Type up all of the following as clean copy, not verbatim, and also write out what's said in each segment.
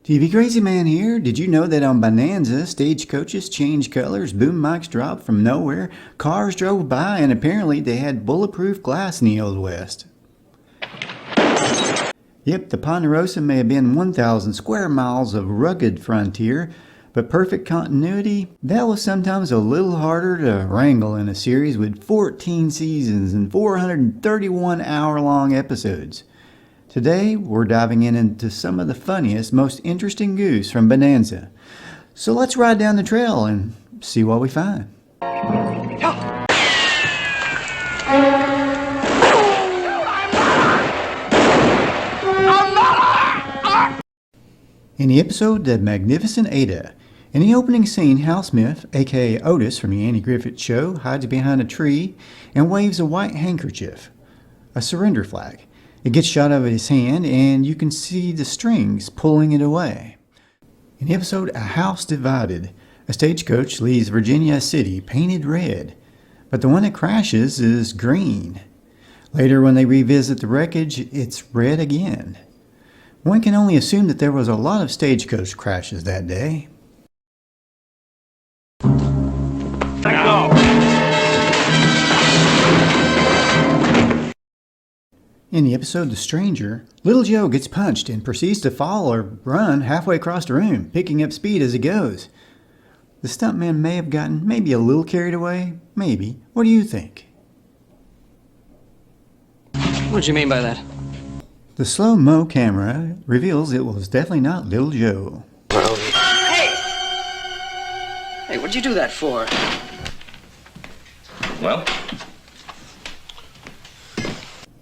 TV Crazy Man here. Did you know that on Bonanza, stagecoaches changed colors, boom mics dropped from nowhere, cars drove by, and apparently they had bulletproof glass in the Old West? Yep, the Ponderosa may have been 1,000 square miles of rugged frontier, but perfect continuity, that was sometimes a little harder to wrangle in a series with 14 seasons and 431 hour-long episodes. Today, we're diving into some of the funniest, most interesting goofs from Bonanza. So let's ride down the trail and see what we find. In the episode The Magnificent Ada, in the opening scene, Hal Smith, aka Otis from the Andy Griffith Show, hides behind a tree and waves a white handkerchief, a surrender flag. It gets shot out of his hand and you can see the strings pulling it away. In the episode A House Divided, a stagecoach leaves Virginia City painted red, but the one that crashes is green. Later when they revisit the wreckage, it's red again. One can only assume that there was a lot of stagecoach crashes that day. No. In the episode The Stranger, Little Joe gets punched and proceeds to fall or run halfway across the room, picking up speed as he goes. The stuntman may have gotten maybe a little carried away, maybe. What do you think? What do you mean by that? The slow-mo camera reveals it was definitely not Little Joe. Hey! Hey, what'd you do that for? Well?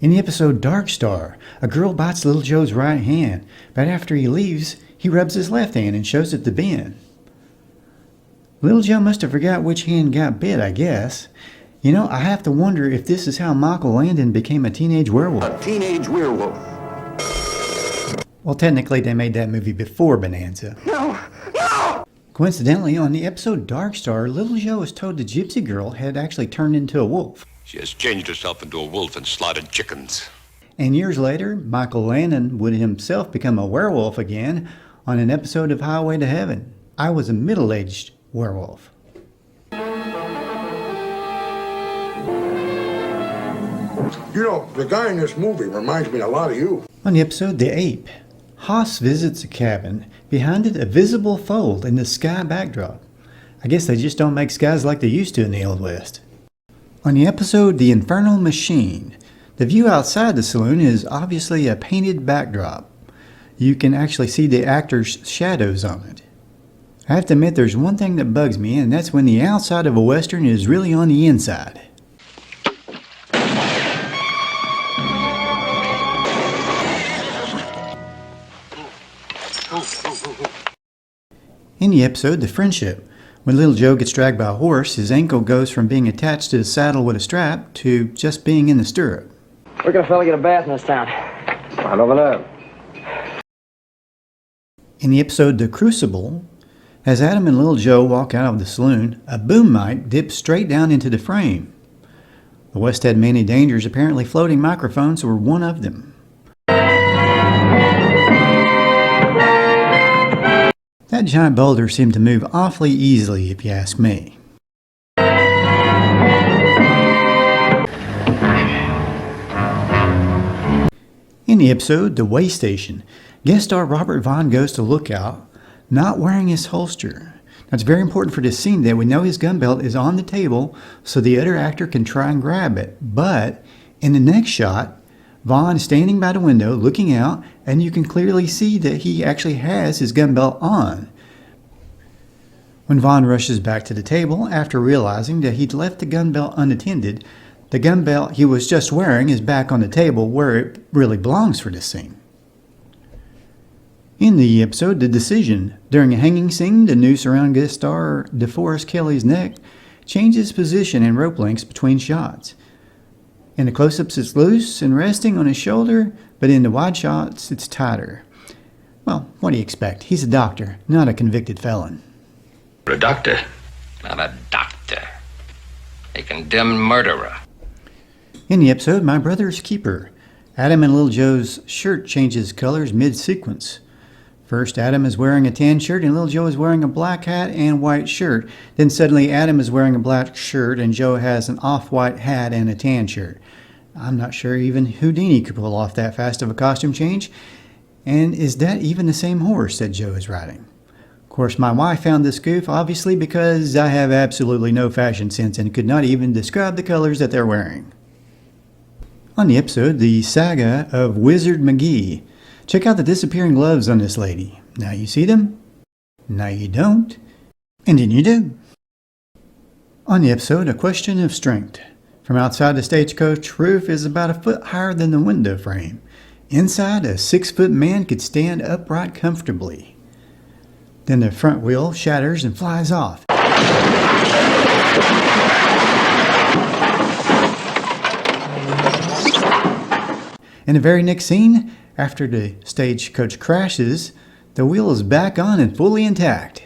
In the episode Dark Star, a girl bites Little Joe's right hand, but after he leaves, he rubs his left hand and shows it to Ben. Little Joe must have forgot which hand got bit, I guess. You know, I have to wonder if this is how Michael Landon became a teenage werewolf. A teenage werewolf. Well, technically they made that movie before Bonanza. No! No! Coincidentally, on the episode Dark Star, Little Joe was told the gypsy girl had actually turned into a wolf. She has changed herself into a wolf and slaughtered chickens. And years later, Michael Landon would himself become a werewolf again on an episode of Highway to Heaven. I was a middle-aged werewolf. You know, the guy in this movie reminds me a lot of you. On the episode The Ape, Hoss visits a cabin. Behind it, a visible fold in the sky backdrop. I guess they just don't make skies like they used to in the Old West. On the episode The Infernal Machine, the view outside the saloon is obviously a painted backdrop. You can actually see the actors' shadows on it. I have to admit there's one thing that bugs me, and that's when the outside of a Western is really on the inside. In the episode The Friendship, when Little Joe gets dragged by a horse, his ankle goes from being attached to the saddle with a strap to just being in the stirrup. Where can a fella get a bath in this town? I don't know. In the episode The Crucible, as Adam and Little Joe walk out of the saloon, a boom mic dips straight down into the frame. The West had many dangers. Apparently floating microphones were one of them. That giant boulder seemed to move awfully easily, if you ask me. In the episode The Way Station, guest star Robert Vaughn goes to Lookout, not wearing his holster. Now, it's very important for this scene that we know his gun belt is on the table so the other actor can try and grab it. But in the next shot, Vaughn is standing by the window looking out, and you can clearly see that he actually has his gun belt on. When Vaughn rushes back to the table after realizing that he'd left the gun belt unattended, the gun belt he was just wearing is back on the table where it really belongs for this scene. In the episode The Decision, during a hanging scene, the noose around guest star DeForest Kelley's neck changes position and rope lengths between shots. In the close-ups it's loose and resting on his shoulder, but in the wide shots it's tighter. Well, what do you expect? He's a doctor, not a convicted felon. A doctor, not a doctor. A condemned murderer. In the episode My Brother's Keeper, Adam and Little Joe's shirt changes colors mid-sequence. First, Adam is wearing a tan shirt and little Joe is wearing a black hat and white shirt. Then suddenly Adam is wearing a black shirt and Joe has an off-white hat and a tan shirt. I'm not sure even Houdini could pull off that fast of a costume change. And is that even the same horse that Joe is riding? Of course, my wife found this goof obviously because I have absolutely no fashion sense and could not even describe the colors that they're wearing. On the episode, The Saga of Wizard McGee. Check out the disappearing gloves on this lady. Now you see them, now you don't, and then you do. On the episode, A Question of Strength. From outside the stagecoach roof is about a foot higher than the window frame. Inside, a 6-foot man could stand upright comfortably. Then the front wheel shatters and flies off. In the very next scene, after the stagecoach crashes, the wheel is back on and fully intact.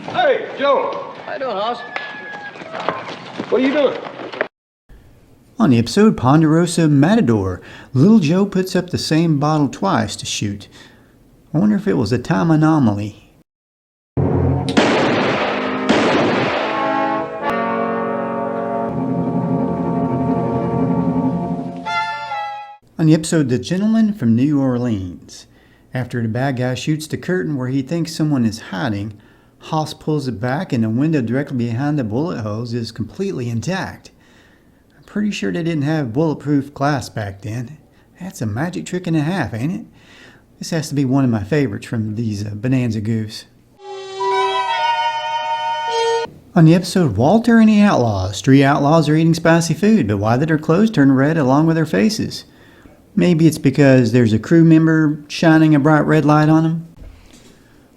Hey, Joe. How you doing, Hoss? What are you doing? On the episode Ponderosa Matador, Little Joe puts up the same bottle twice to shoot. I wonder if it was a time anomaly. On the episode The Gentleman from New Orleans, after the bad guy shoots the curtain where he thinks someone is hiding, Hoss pulls it back and the window directly behind the bullet holes is completely intact. I'm pretty sure they didn't have bulletproof glass back then. That's a magic trick and a half, ain't it? This has to be one of my favorites from these Bonanza goofs. On the episode Walter and the Outlaws, 3 outlaws are eating spicy food, but why did their clothes turn red along with their faces? Maybe it's because there's a crew member shining a bright red light on them.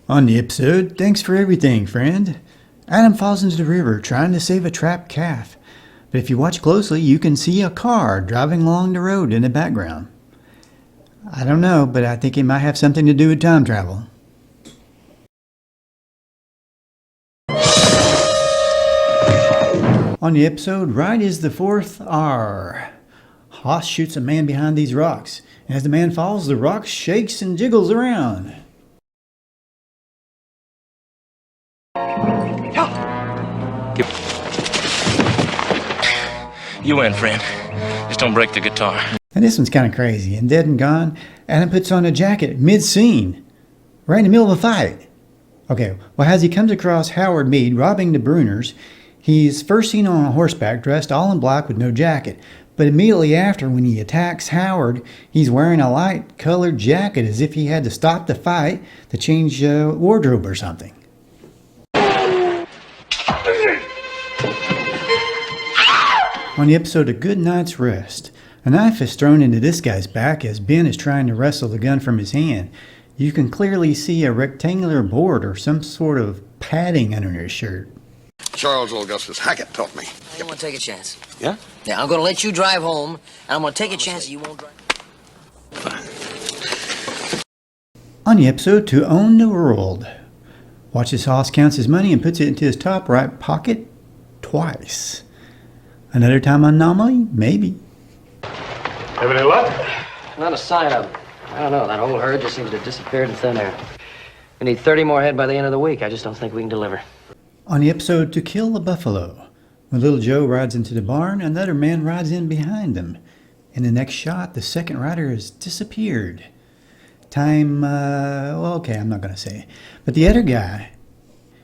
On the episode, Thanks for Everything, Friend, Adam falls into the river trying to save a trapped calf. But if you watch closely, you can see a car driving along the road in the background. I don't know, but I think it might have something to do with time travel. On the episode, Right is the Fourth R. Hoss shoots a man behind these rocks, and as the man falls, the rock shakes and jiggles around. You win, friend. Just don't break the guitar. And this one's kind of crazy. In Dead and Gone, Adam puts on a jacket mid-scene, right in the middle of a fight. Okay, well, as he comes across Howard Meade robbing the Bruners, he's first seen on a horseback dressed all in black with no jacket. But immediately after, when he attacks Howard, he's wearing a light-colored jacket as if he had to stop the fight to change wardrobe or something. On the episode A Good Night's Rest, a knife is thrown into this guy's back as Ben is trying to wrestle the gun from his hand. You can clearly see a rectangular board or some sort of padding under his shirt. Charles Augustus Hackett taught me. I'm gonna take a chance. Yeah? Yeah, I'm gonna let you drive home, and I'm gonna take a chance that you won't drive. On the episode To Own the World, watch as Hoss counts his money and puts it into his top right pocket twice. Another time anomaly? Maybe. Have any luck? Not a sign of it. I don't know. That whole herd just seems to have disappeared in thin air. We need 30 more head by the end of the week. I just don't think we can deliver. On the episode To Kill a Buffalo, when Little Joe rides into the barn, another man rides in behind him. In the next shot, the second rider has disappeared. Okay, I'm not going to say. But the other guy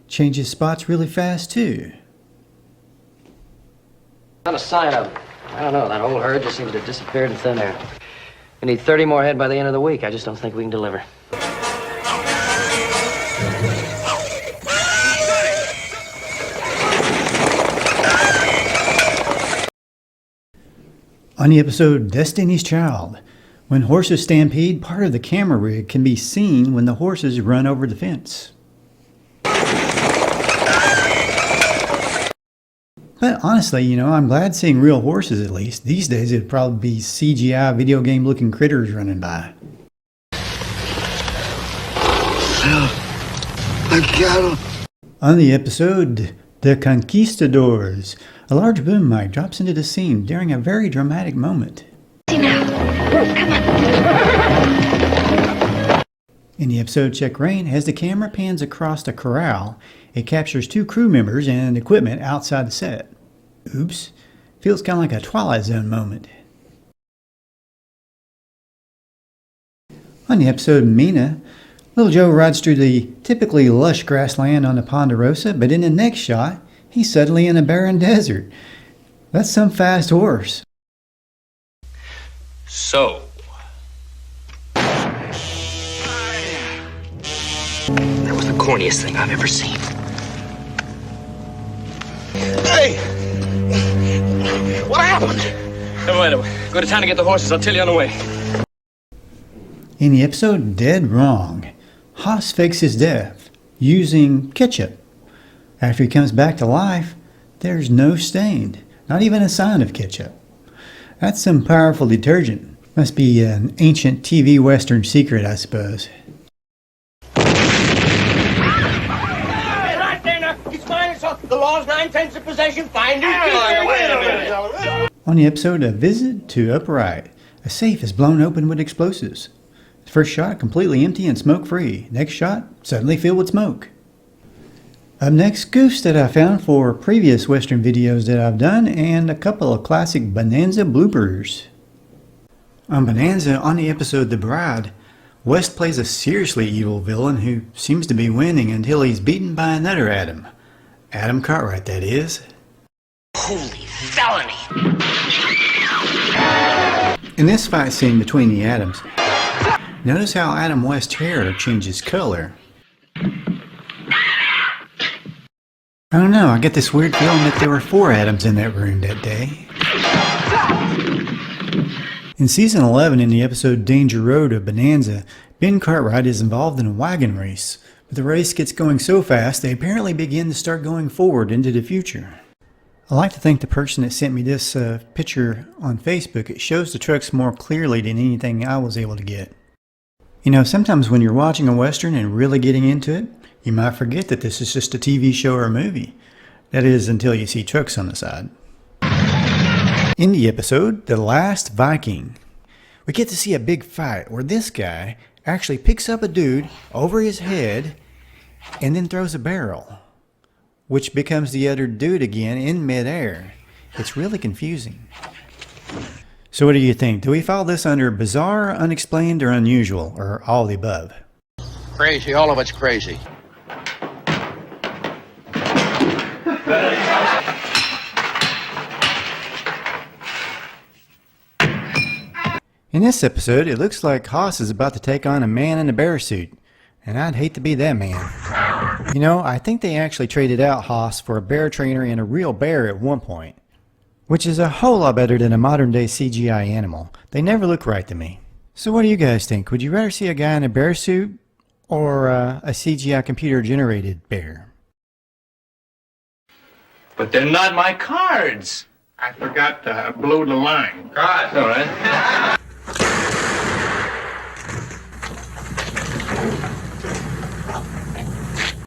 changes spots really fast, too. Not a sign of it. I don't know. That whole herd just seems to have disappeared in thin air. We need 30 more head by the end of the week. I just don't think we can deliver. On the episode Destiny's Child, when horses stampede, part of the camera rig can be seen when the horses run over the fence. But honestly, I'm glad seeing real horses at least. These days it'd probably be CGI video game looking critters running by. I got him. On the episode The Conquistadors. A large boom mic drops into the scene during a very dramatic moment. See now. Come on. In the episode Check Rain, as the camera pans across the corral, it captures 2 crew members and equipment outside the set. Oops. Feels kind of like a Twilight Zone moment. On the episode Mina, Little Joe rides through the typically lush grassland on the Ponderosa, but in the next shot, he's suddenly in a barren desert. That's some fast horse. So, That was the corniest thing I've ever seen. hey! What happened? Never mind. Go to town to get the horses. I'll tell you on the way. In the episode Dead Wrong, Hoss fakes his death using ketchup. After he comes back to life, there's no stain, not even a sign of ketchup. That's some powerful detergent. Must be an ancient TV Western secret, I suppose. Right there, now. He's fine. It's the law's 9/10 of possession. Find him. Wait a minute. On the episode A Visit to Upright, a safe is blown open with explosives. The first shot completely empty and smoke-free. Next shot suddenly filled with smoke. Up next, goofs that I found for previous Western videos that I've done, and a couple of classic Bonanza bloopers. On Bonanza, on the episode The Bride, West plays a seriously evil villain who seems to be winning until he's beaten by another Adam. Adam Cartwright, that is. Holy felony! In this fight scene between the Adams, notice how Adam West's hair changes color. I don't know, I get this weird feeling that there were 4 Adams in that room that day. In season 11, in the episode Danger Road of Bonanza, Ben Cartwright is involved in a wagon race, but the race gets going so fast they apparently begin to start going forward into the future. I like to thank the person that sent me this picture on Facebook. It shows the trucks more clearly than anything I was able to get. You know, sometimes when you're watching a Western and really getting into it, you might forget that this is just a TV show or a movie. That is, until you see trucks on the side. In the episode, The Last Viking, we get to see a big fight where this guy actually picks up a dude over his head and then throws a barrel, which becomes the other dude again in midair. It's really confusing. So what do you think? Do we file this under bizarre, unexplained, or unusual, or all the above? Crazy, all of it's crazy. In this episode, it looks like Hoss is about to take on a man in a bear suit, and I'd hate to be that man. You know, I think they actually traded out Hoss for a bear trainer and a real bear at one point, which is a whole lot better than a modern-day CGI animal. They never look right to me. So what do you guys think? Would you rather see a guy in a bear suit or a CGI computer-generated bear? But they're not my cards. I forgot to blow the line. Cards, all right.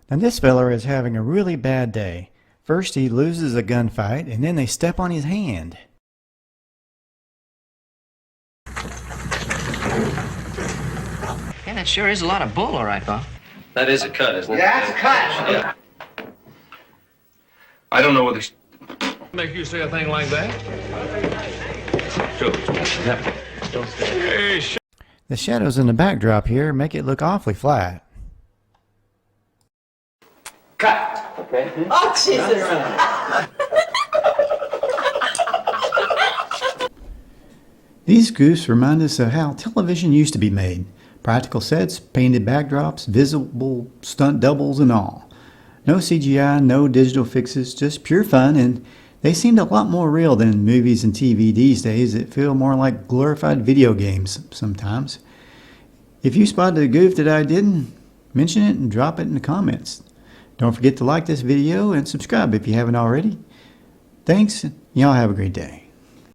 And this fella is having a really bad day. First he loses a gunfight, and then they step on his hand. Yeah, that sure is a lot of bull, all right, Bob. That is a cut, isn't it? Yeah, that's a cut. Yeah. I don't know whether... Make you say a thing like that? Sure. Hey, The shadows in the backdrop here make it look awfully flat. Cut. Okay. Oh, Jesus. These goofs remind us of how television used to be made. Practical sets, painted backdrops, visible stunt doubles and all. No CGI, no digital fixes, just pure fun, and they seemed a lot more real than movies and TV these days that feel more like glorified video games sometimes. If you spotted a goof that I didn't, mention it and drop it in the comments. Don't forget to like this video and subscribe if you haven't already. Thanks, and y'all have a great day.